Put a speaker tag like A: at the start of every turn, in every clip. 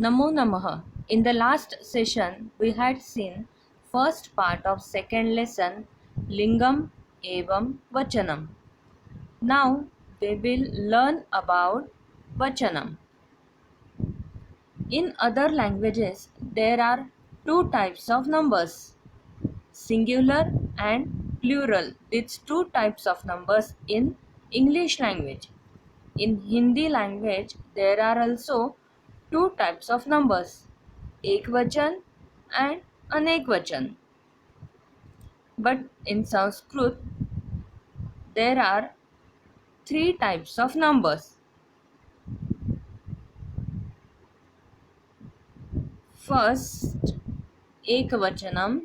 A: Namo Namaha. In the last session, we had seen first part of second lesson Lingam Evam Vachanam. Now we will learn about Vachanam. In other languages, there are two types of numbers, singular and plural. These two types of numbers in English language. In Hindi language, there are also two types of numbers, Ekvachan and Anekvachan. But in Sanskrit, there are three types of numbers. First, Ekvachanam.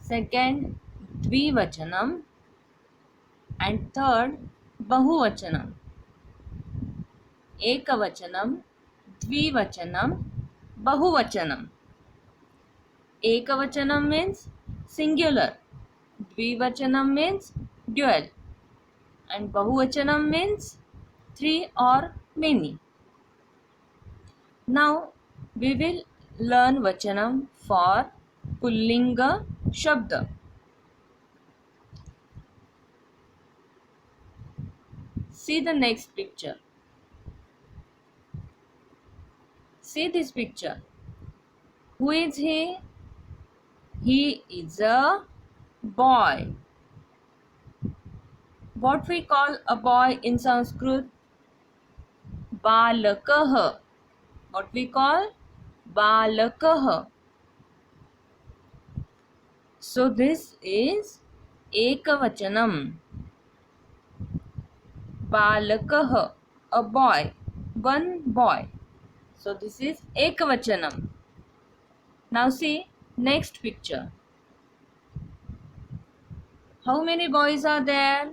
A: Second, Dvivachanam. And third, Bahuvachanam. Ekavachanam, Dvivachanam, Bahuvachanam. Ekavachanam means singular. Dvivachanam means dual. And Bahuvachanam means three or many. Now we will learn Vachanam for Pullinga Shabda. See the next picture. See this picture. Who is he? He is a boy. What we call a boy in Sanskrit? Balakah. What we call? Balakah. So this is Ekavachanam. Balakah, a boy, one boy. So this is Ekavachanam. Now see next picture. How many boys are there?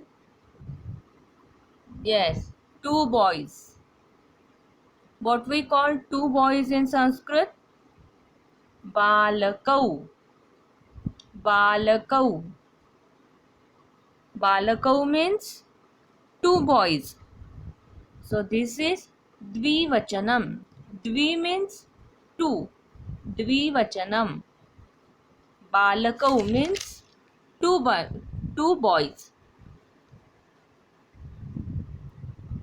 A: Yes, two boys. What we call two boys in Sanskrit? Balakau. Balakau. Balakau means two boys. So this is Dvivachanam. Dvi means two. Dvivachanam. Balakau means two boys.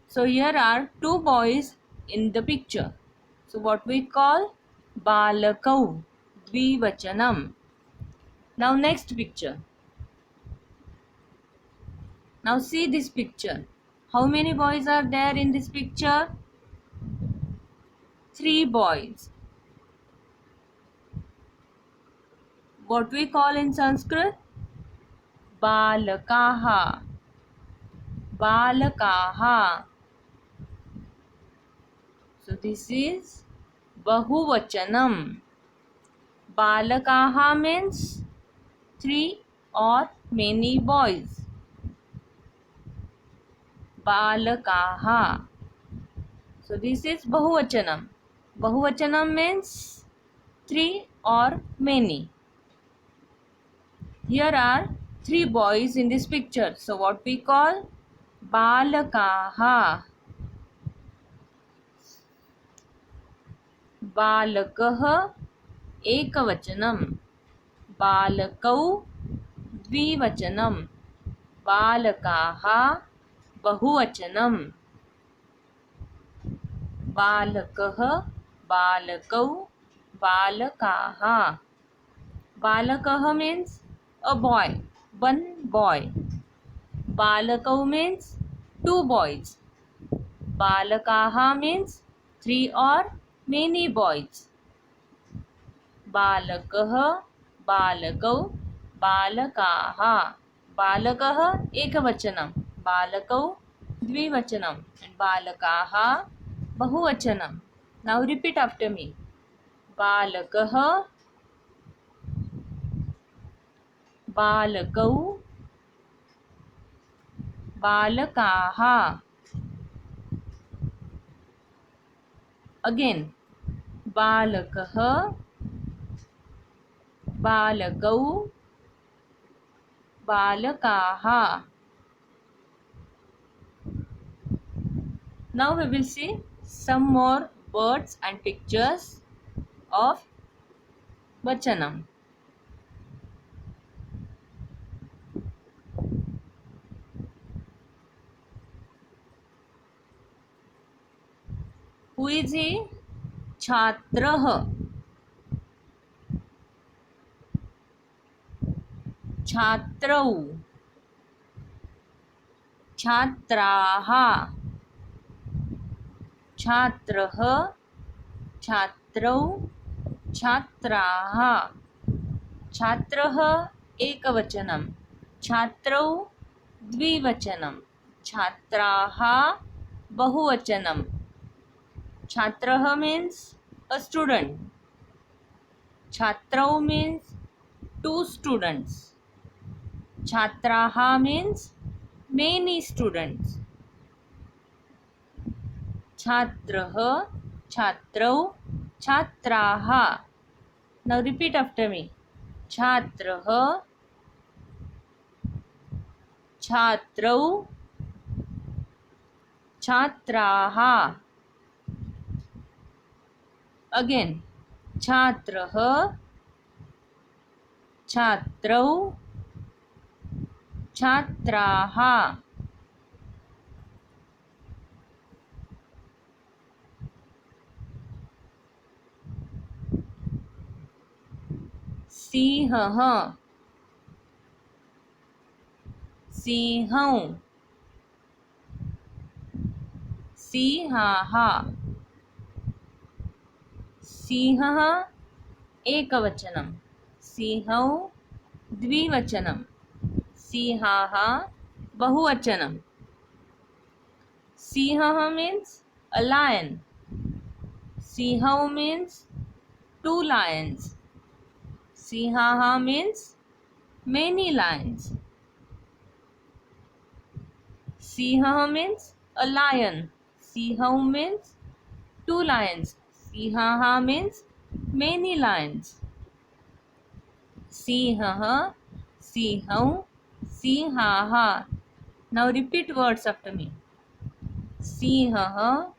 A: So here are two boys in the picture. So what we call Balakau, Dvivachanam. Now next picture. Now see this picture. How many boys are there in this picture? Three boys. What we call in Sanskrit? Balakaha. Balakaha. So this is Bahuvachanam. Balakaha means three or many boys. Balakaha. So this is Bahuvachanam. Bahuvachanam means three or many. Here are three boys in this picture. So what we call? Balakaha. Balakah Ekavachanam. Balakau Dvivachanam. Balakaha Bahuvachanam. Balakah, Balakau, Balakaha. Balakaha means a boy, one boy. Balakau means two boys. Balakaha means three or many boys. Balakah, Balakau, Balakaha. Balakah Ekavachanam. Balakau Dvivachanam. And Balakaha Bahuvachanam. Now repeat after me. Balakah, Balakau, Balakaha. Again. Balakah, Balakau, Balakaha. Now we will see some more words and pictures of Vachanam. Who is he? Chhatrah. Chhatrau. Chhatraha. Chhatrah. Chhatrau. Chhatraha. Chhatrah ekavachanam. Chhatrau द्विवचनम. Chhatraha bahuvachanam. Chhatraha means a student. Chhatrau means two students. Chhatraha means many students. Chhatrah, Chhatrau, Chhatraha. Now repeat after me. Chhatrah, Chhatrau, Chhatraha. Again. Chhatrah, Chhatrau, Chhatraha. Sihah, Sihau, Sihaha. Sihah ekavachanam. Sihau द्विवचनम. Sihaha bahuvachanam. Sihaha means a lion. Sihau means two lions. Sihaha means many lions. Sihaha means a lion. Sihau means two lions. Sihaha means many lions. Sihaha, Sihau, Sihaha. Now repeat words after me. Sihaha,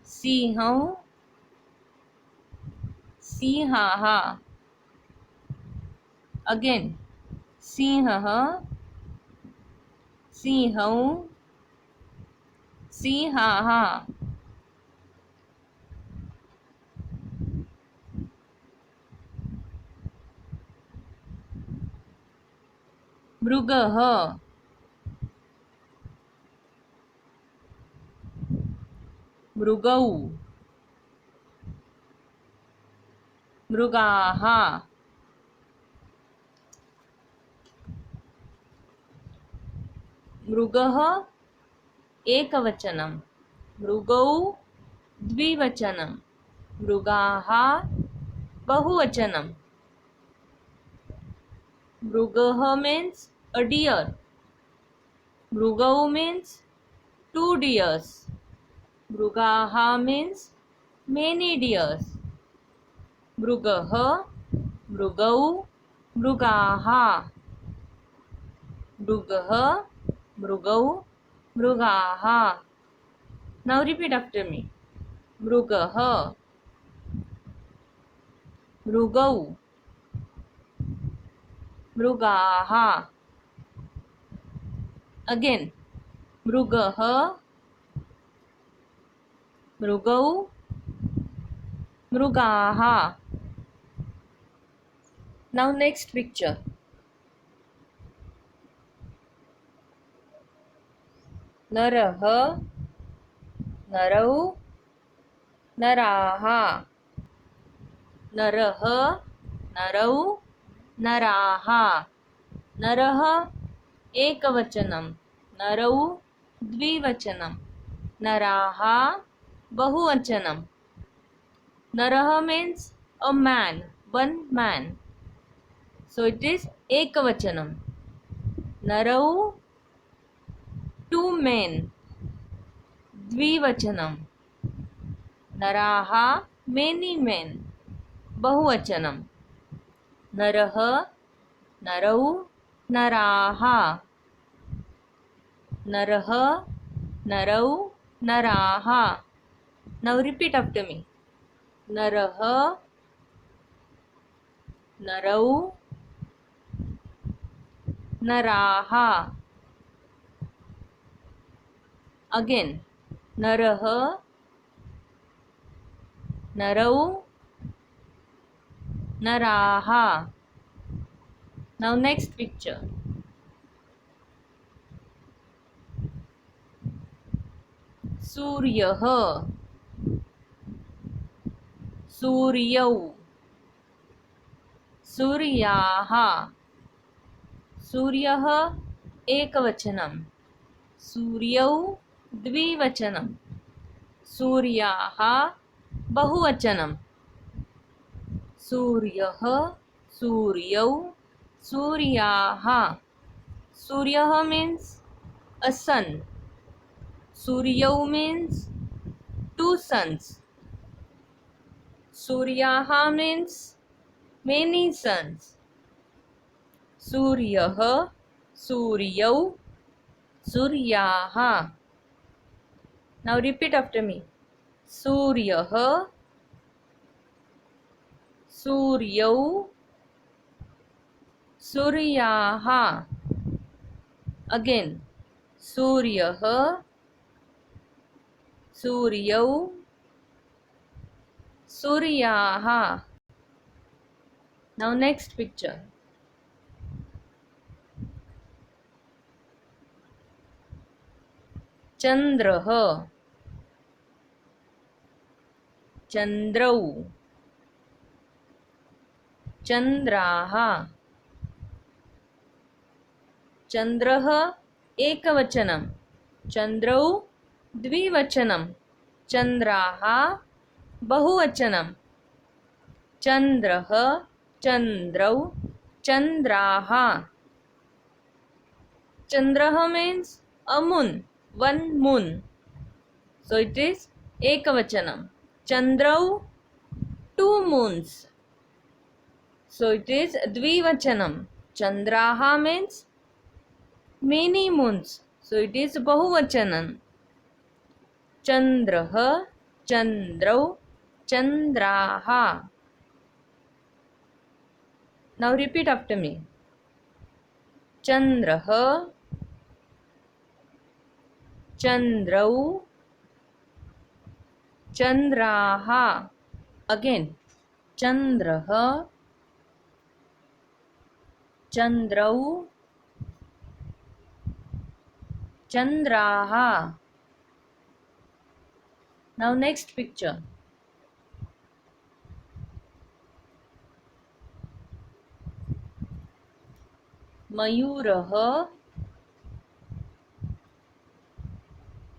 A: Sihau, Sihaha. Again. Sihaha, Sihau, Sihaha. Mrugah, Mrugau, Mrugaha. Mrugah ekavachanam. Mrugau द्विवचनम. Mrugaha bahuvachanam. Mrugah means a deer. Mrugau means two deers. Mrugaha means many deers. Mrugah, Mrugau, Mrugaha. Mrugah, Mrugau, Mrugaha. Now repeat after me. Mrugah, Mrugau, Mrugaha. Again. Mrugah, Mrugau, Mrugaha. Now next picture. Narah, Narau, Naraha. Narah, Narau, Naraha. Narah ekavachanam. Narau द्विवचनम. Naraha bahuvachanam. Narah means a man, one man. So it is ekavachanam. Narau two men. Dvivachanam. Naraha many men. Bahuvachanam. Narah, Narau, Naraha. Narah, Narau, Naraha. Now repeat after me. Naraha, Narau, Naraha. Again. Naraha, Narau, Naraha. Now next picture. Suryah, Suryau, Suryaha. सूर्यः एकवचनं, सूर्यौ द्विवचनं, सूर्याः बहुवचनं, सूर्यः, सूर्यौ, सूर्याः. सूर्यः means a sun, सूर्यौ means two suns, सूर्याः means many suns. सूर्यः, सूर्यौ, सूर्याः. Now repeat after me. सूर्यः, सूर्यौ, सूर्याः. Again. सूर्यः, सूर्यौ, सूर्याः. Now next picture. चन्द्रः, चन्द्रौ, चन्द्राः. चन्द्रः एकवचनं, चन्द्रौ द्विवचनं, चन्द्राः बहुवचनं. चन्द्रः, चन्द्रौ, चन्द्राः. Chandraha means a moon, one moon. So it is ekavachanam. Chandrau, two moons. So it is dvivachanam. Chandraha means many moons. So it is bahuvachanam. Chandraha, Chandrau, Chandraha. Now repeat after me. Chandraha, Chandrau, Chandraha. Again. Chandraha, Chandrau, Chandraha. Now next picture. Mayurah,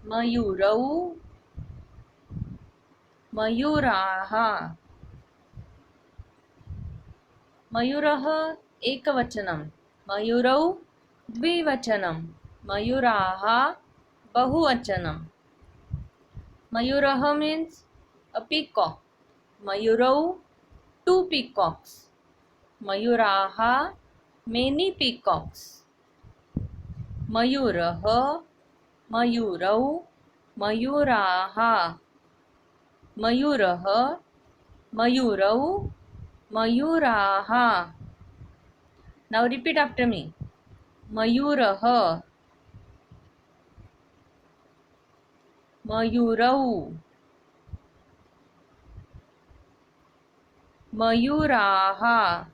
A: Mayurau, Mayuraha. Mayurah ekavachanam, Mayurau dvivachanam, Mayuraha bahuvachanam. Mayurah means a peacock. Mayurau, two peacocks. Mayuraha, many peacocks. Mayurah, Mayurau, Mayuraha. Mayurah, Mayurau, Mayuraha. Now repeat after me. Mayurah, Mayurau, Mayuraha.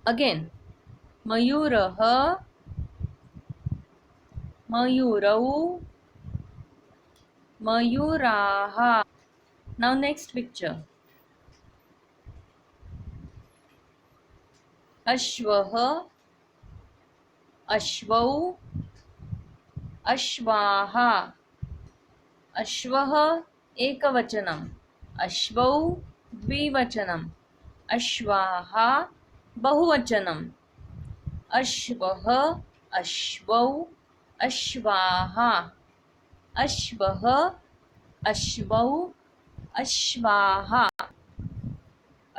A: Again. Mayurah, Mayurau, Mayuraha. Now next picture. Ashvah, Ashvau, Ashvaha. Ashvah ekavachanam, Ashvau dvivachanam, Ashvaha bahuvachanam. Ashvah, Ashvau, Ashvaha. Ashvah, Ashvau, Ashvaha.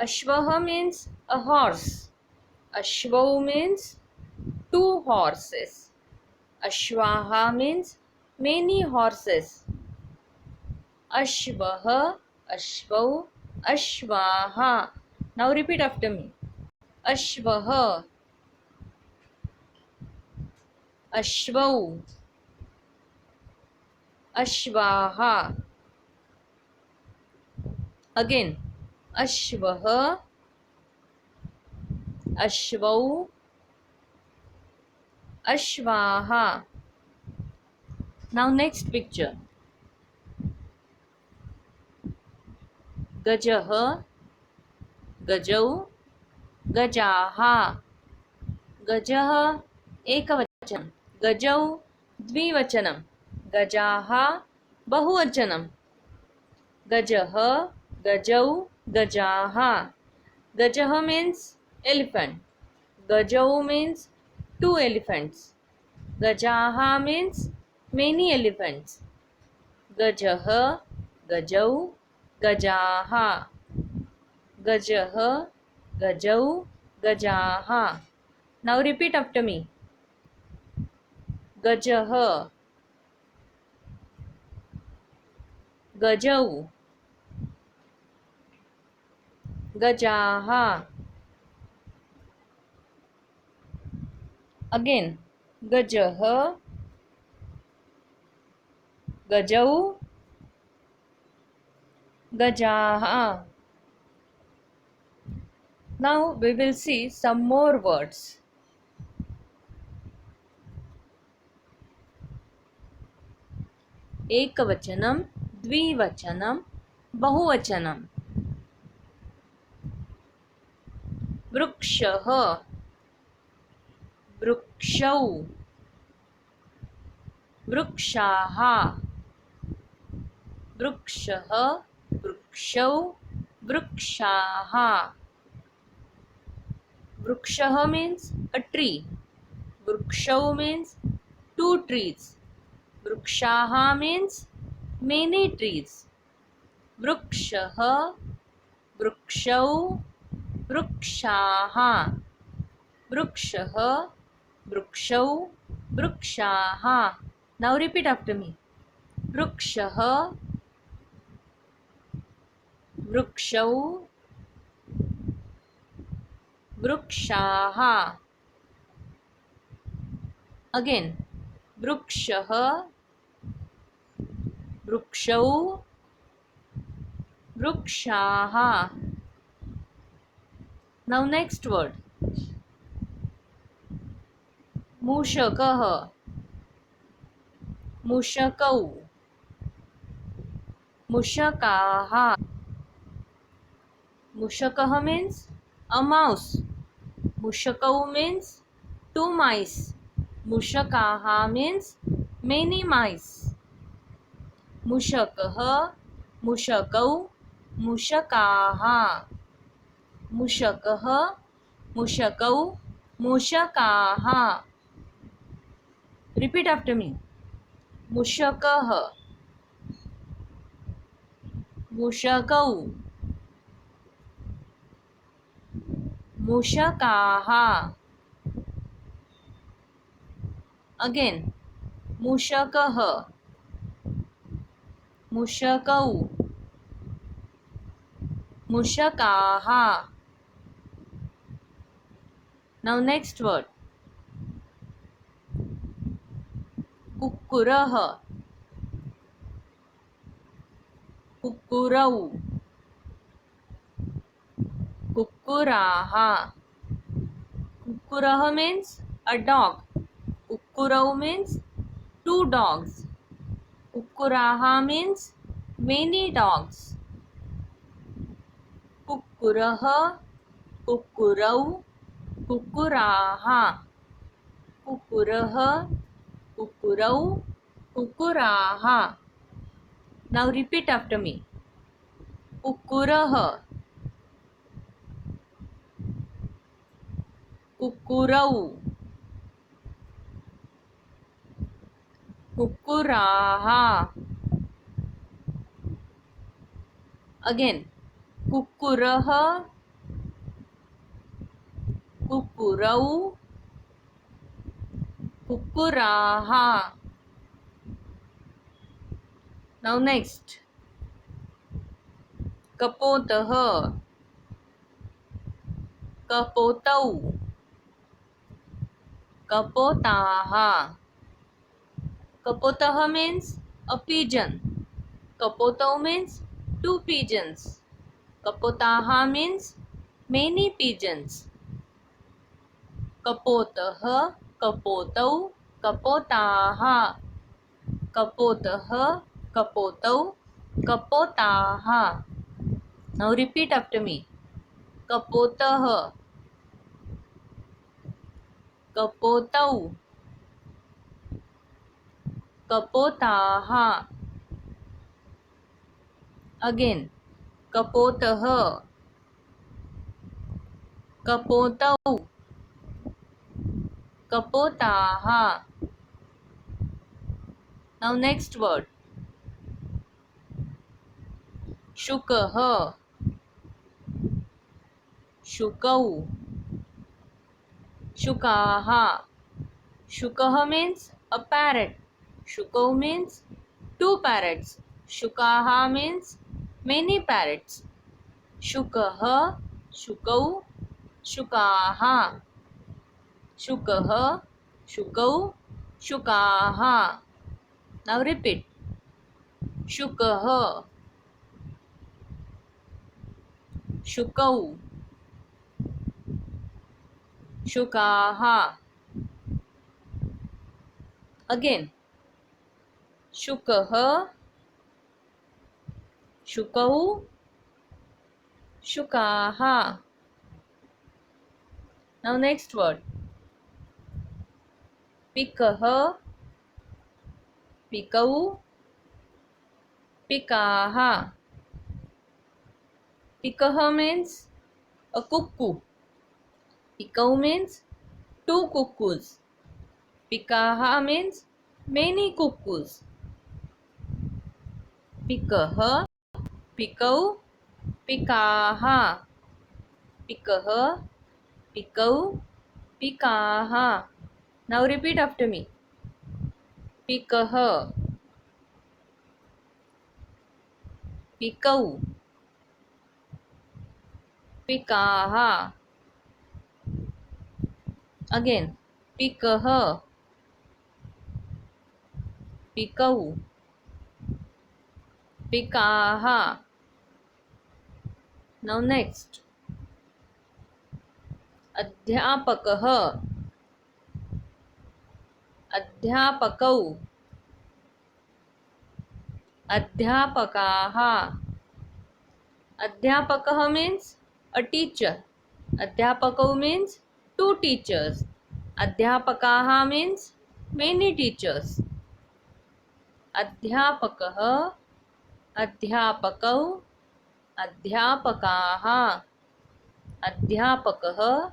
A: Ashvah means a horse. Ashvau means two horses. Ashvaha means Many horses. Ashvah, Ashvau, Ashvaha. Now repeat after me. Ashvah, Ashvau, Ashvaha. Again. Ashvah, Ashvau, Ashvaha. Now next picture. Gajah, Gajau, Gajaha. Gajah एकवचनं, गजौ द्विवचनं, गजाः बहुवचनं. गजः, गजौ, गजाः. Gajah means elephant. Gajau means two elephants. Gajaha means many elephants. Gajah, Gajau, Gajaha. Gajah, Gajau, Gajaha. Now repeat after me. Gajah, Gajau, Gajaha. Again. Gajah, Gajau, Gajaha. Now we will see some more words. एकवचनं, द्विवचनं, बहुवचनं. वृक्षः, वृक्षौ, वृक्षाः. वृक्षः, वृक्षौ, वृक्षाः. Vrukshah means a tree. Vrukshau means two trees. Vrukshaha means many trees. Vrukshah, Vrukshau, Vrukshaha. Vrukshah, Vrukshau, Vrukshaha. Now repeat after me. Vrukshah, Vrukshau, Vrukshaha. Again. Vrukshah, Vrukshau, Vrukshaha. Now next word. Mushakah, Mushakau, Mushakaha. Mushakah means a mouse. Mushakau means two mice. Mushakaha means many mice. Mushakah, Mushakau, Mushakaha. Mushakah, Mushakau, Mushakaha. Repeat after me. Mushakah, Mushakau, Mushakaha. Again. Mushakah, Mushakau, Mushakaha. Now next word. Kukkurah, Kukkurau, Kukkuraha. Kukkurah means a dog. Kukkurau means two dogs. Kukkuraha means many dogs. Kukkurah, Kukkurau, Kukkuraha. Kukkurah, Kukkurau, Kukkuraha. Now repeat after me. Kukkurah, Kukkurau, Kukkuraha. Again. Kukkurah, Kukkurau, Kukkuraha. Now next, kapotah, kapotau, kapotaha. Kapotah means a pigeon. Kapotau means two pigeons. Kapotaha means many pigeons. Kapotah, kapotau, kapotaha. Kapotah, kapotau, kapotaha. Now repeat after me. Kapotah, kapotau, kapotaha. Again. Kapotah, kapotau, kapotaha. Now next word. Shukah, shukau, shukaha. Shukah means a parrot. Shukau means two parrots. Shukaha means many parrots. Shukah, shukau, shukaha. Shukah, shukau, shukaha. Now repeat. Shukah, shukau, shukaha. Again. Shukah, shukau, shukaha. Now next word. Pikah, pikau, pikaha. Pikah means a cuckoo. Pikau means two cuckoos. Pikaha means many cuckoos. Pikah, pikau, pikaha. Pikah, pikau, pikaha. Now repeat after me. Pikah, pikau, pikaha. Again. Pikah, pikau, pikaha. Now next. Adhyapakah, adhyapakau, adhyapakaha. Adhyapakah means a teacher. Adhyapakau means two teachers. Adhyapakaha means many teachers. Adhyapakah, adhyapakau, adhyapakaha. Adhyapakah,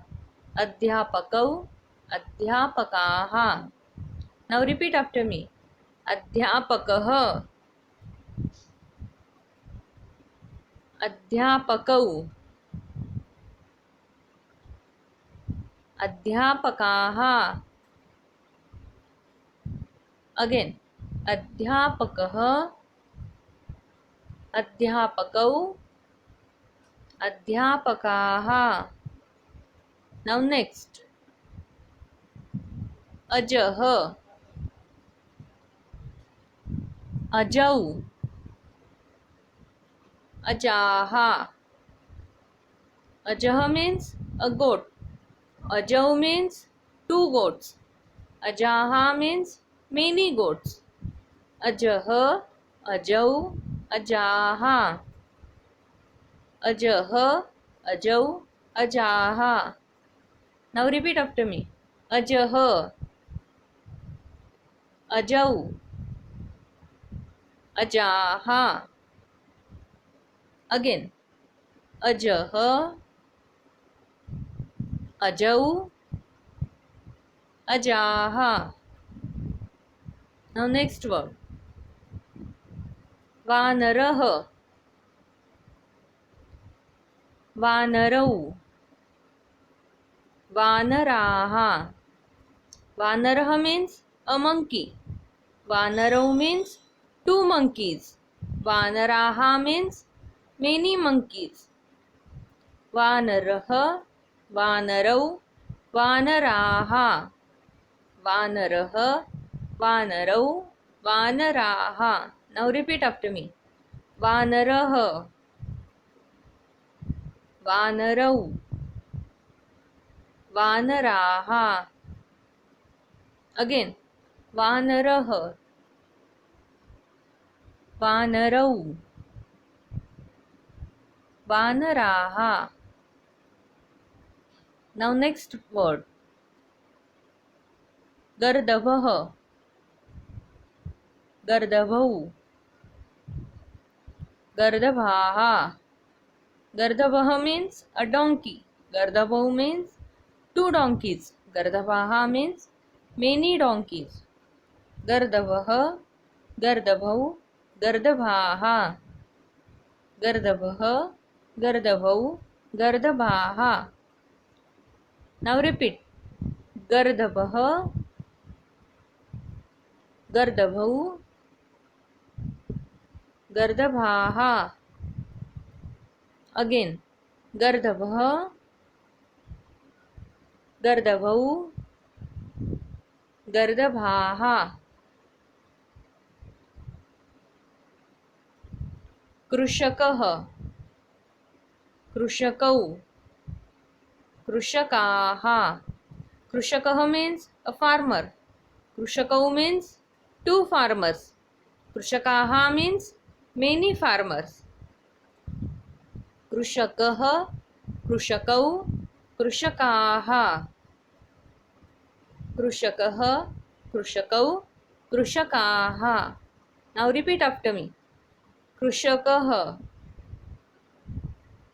A: adhyapakau, adhyapakaha. Now repeat after me. Adhyapakah, adhyapakau, adhyapakaha. Again. Adhyapakah, adhyapakau, adhyapakaha. Now next. Ajah, ajau, ajaha. Ajah means a goat. Ajau means two goats. Ajaha means many goats. Ajah, ajau, ajaha. Ajah, ajau, ajaha. Now repeat after me. Ajah, ajau, ajaha. Again. Ajah, ajau, ajaha. Now next word. Vanarah, vanarau, vanaraha. Vanarah means a monkey. Vanarau means two monkeys. वानराः means many monkeys. वानरः, वानरौ, वानराः. वानरः, वानरौ, वानराः. Now repeat after me. वानरः, वानरौ, वानराः. Again. वानरः, वानरौ, वानराः. Now next word. गर्दभः, गर्दभौ, गर्दभाः. गर्दभः means a donkey. Gardabhau means two donkeys. Gardabhaha means many donkeys. Gardabhah, Gardabhau, Gardabhaha. Gardabhah, Gardabhau, Gardabhaha. Now repeat. Gardabhah, Gardabhau, Gardabhaha. Again. Gardabhah, Gardabhau, Gardabhaha. कृषकः, कृषकौ, कृषकाः. कृषकः means a farmer. कृषकौ means two farmers. कृषकाः means many farmers. कृषकः, कृषकौ, कृषकाः. कृषकः, कृषकौ, कृषकाः. Now repeat after me. कृषकः,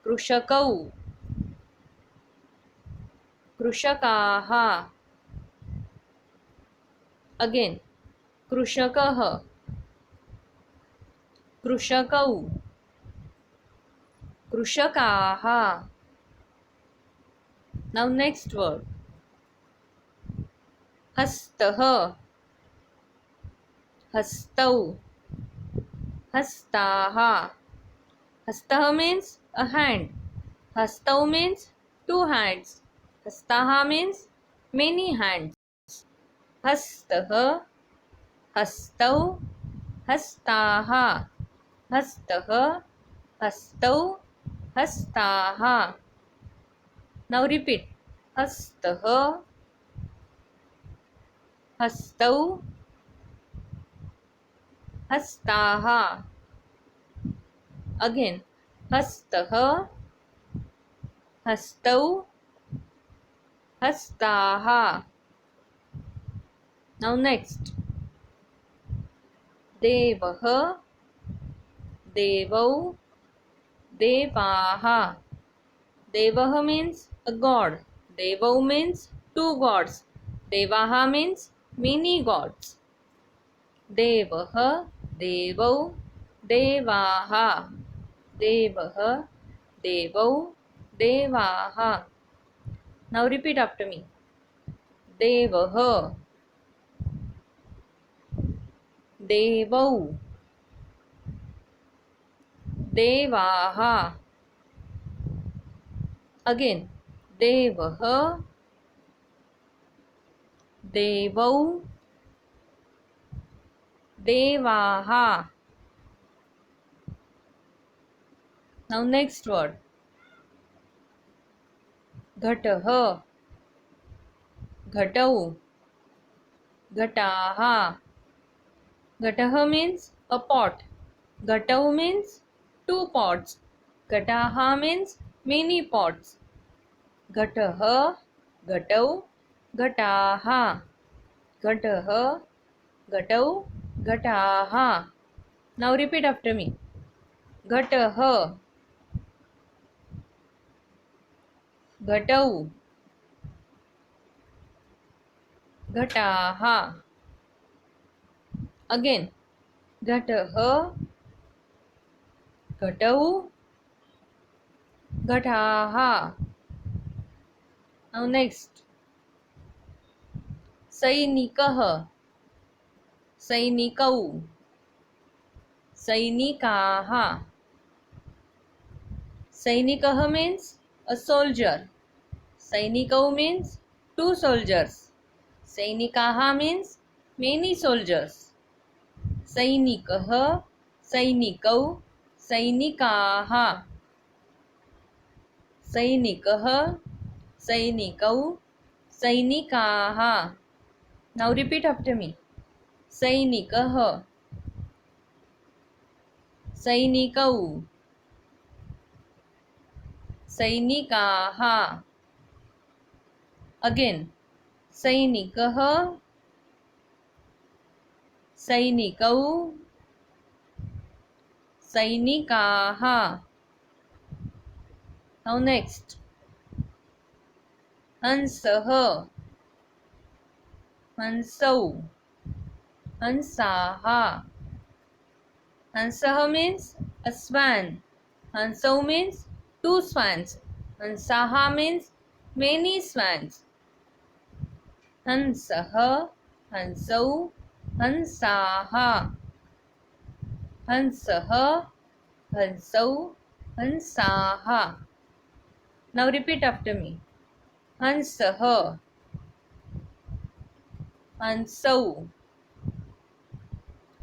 A: कृषकौ, कृषकाः. Again. कृषकः, कृषकौ, कृषकाः. Now next word. हस्तः, हस्तौ, हस्ताः. हस्तः means a hand. Hastau means two hands. Hastaha means many hands. Hastah, hastau, hastaha. Hastah, hastau, hastaha. Now repeat. Hastah, hastau, hastaha. Again. Hastah, hastau, hastaha. Now next. Devah, devau, devaha. Devah means a god. Devau means two gods. Devaha means many gods. Devah, devau, devaha. Devah, devau, devaha. Now repeat after me. Devah, devau, devaha. Again. Devah, devau, devaha. Now next word. घटः, घटौ, घटाः. घटः means a pot. Ghatau means two pots. Ghataha means many pots. Ghatah, ghatau, ghataha. Ghatah, ghatau, ghataha. Now repeat after me. Ghatah, ghatau, ghataha. Again. Ghatah, ghatau, ghataha. Now next. सैनिकः, सैनिकौ, सैनिकाः. सैनिकः means a soldier. Sainikau means two soldiers. Sainikaha means many soldiers. Sainikah, Sainikau, Sainikaha. Sainikah, Sainikau, Sainikaha. Now repeat after me. Sainikah, Sainikau, Sainikaha. Again. Sainikah, Sainikau, Sainikaha. Now next. Hansah, Hansau, Hansaha. Hansah means a swan. Hansau means two swans. Hansaha means many swans. Hansah, Hansau, Hansaha. Hansah, Hansau, Hansaha. Now repeat after me. Hansah, Hansau,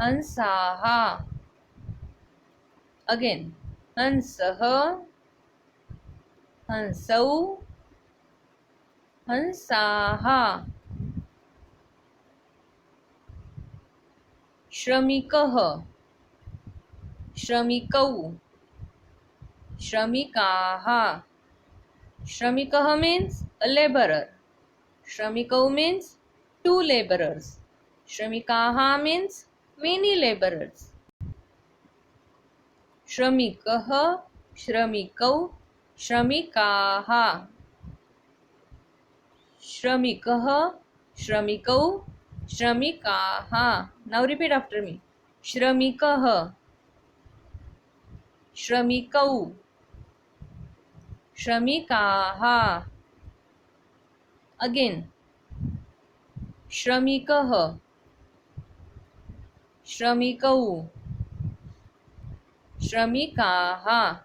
A: Hansaha. Again. Hansah, Hansau, Hansaha. Shramikah, Shramikau, Shramikaha. Shramikah means a laborer. Shramikau means two laborers. Shramikaha means many laborers. Shramikah, Shramikau, Shramikaha. Shramikah, Shramikau, Shramikaha. Now repeat after me. Shramikah, Shramikau, Shramikaha. Again. Shramikah, Shramikau, Shramikaha.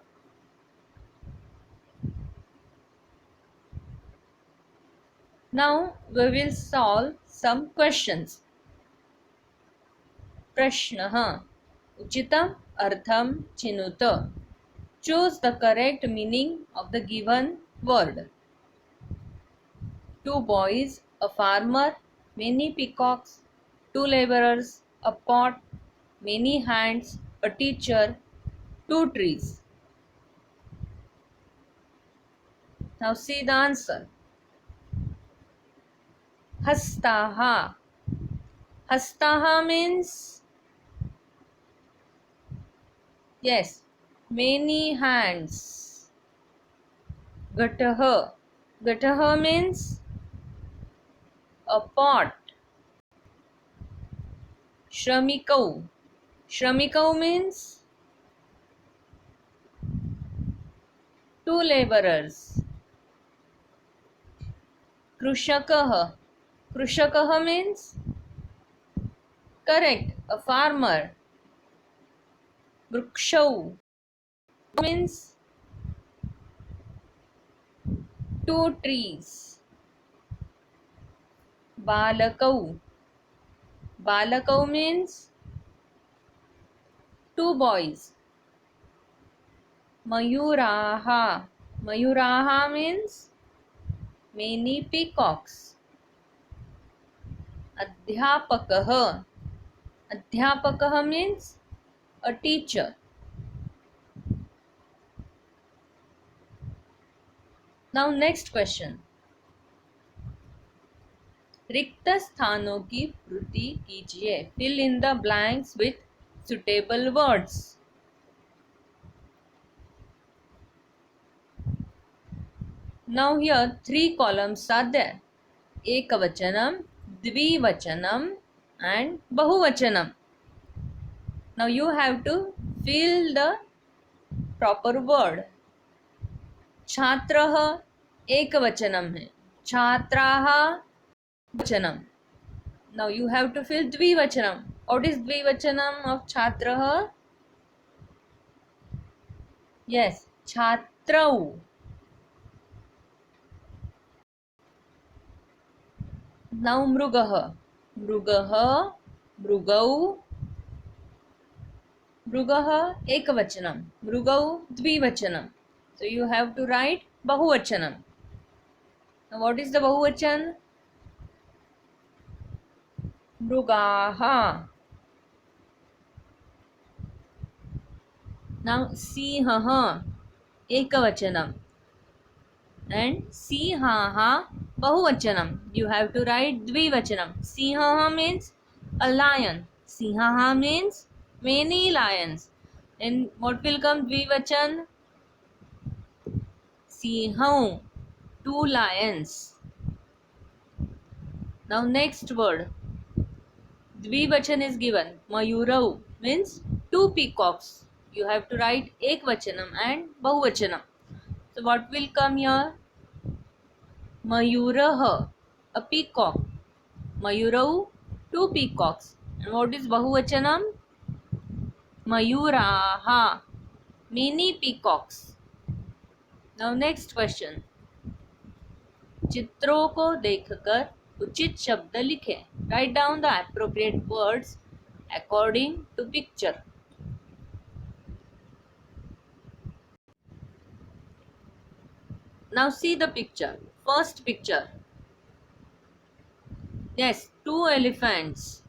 A: Now we will solve some questions. Prashnah. Uchitam artham chinuta. Choose the correct meaning of the given word. Two boys, a farmer, many peacocks, two laborers, a pot, many hands, a teacher, two trees. Now see the answer. Hastaha. Hastaha means, yes, many hands. Gataha. Gataha means a pot. Shramikau. Shramikau means two laborers. Krushakah. Krushakah means correct, a farmer. Vrukshau means two trees. Balakau. Balakau means two boys. Mayuraha. Mayuraha means many peacocks. Adhyapakah. Adhyapakah means a teacher. Now next question. रिक्त स्थानों की पूर्ति कीजिए. Fill in the blanks with suitable words. Now here three columns are there. Ekavachanam, Dvivachanam and Bahuvachanam. Now you have to fill the proper word. Chhatrah ekavachanam hai. Chhatraha vachanam. Now you have to fill Dvivachanam. What is Dvivachanam of Chhatrah? Yes, छात्रौ. Now मृगः. मृगः, मृगौ. मृगः एकवचनं, मृगौ द्विवचनं. So you have to write bahuvachanam. Now what is the bahuvachan? मृगाः. Now सिंहः एकवचनं and सिंहाः bahuvachanam. You have to write dvivachanam. Sinhaha means a lion. Sinhaha means many lions. And what will come dvivachan? Sinhau, two lions. Now next word. Dvivachan is given. Mayurau means two peacocks. You have to write ekvachanam and bahuvachanam. So what will come here? Mayurah, a peacock. Mayurau, two peacocks. And what is bahuvachanam? Mayuraha, many peacocks. Now next question. चित्रों को देखकर उचित शब्द लिखें. Write down the appropriate words according to picture. Now see the picture. First picture. Yes, two elephants.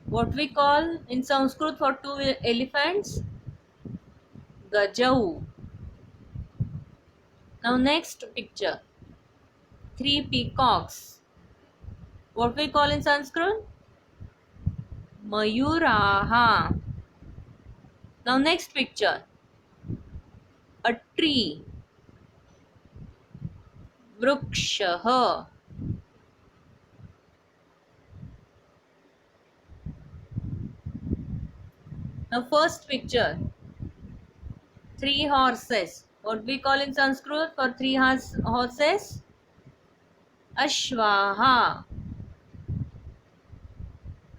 A: What we call in Sanskrit for two elephants? Gajau. Now next picture. Three peacocks. What we call in Sanskrit? Mayuraha. Now next picture. A tree. Vrukshah. Now first picture. Three horses. What we call in Sanskrit for three horses? Ashvaha.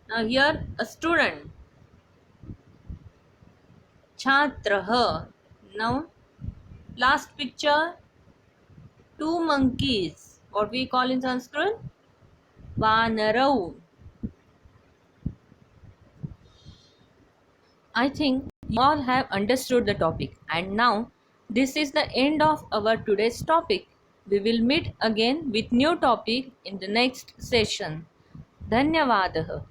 A: Now here a student. Chhatrah. Now last picture. Two monkeys. What we call in Sanskrit? Vanarau. I think you all have understood the topic, and now this is the end of our today's topic. We will meet again with new topic in the next session. धन्यवादः.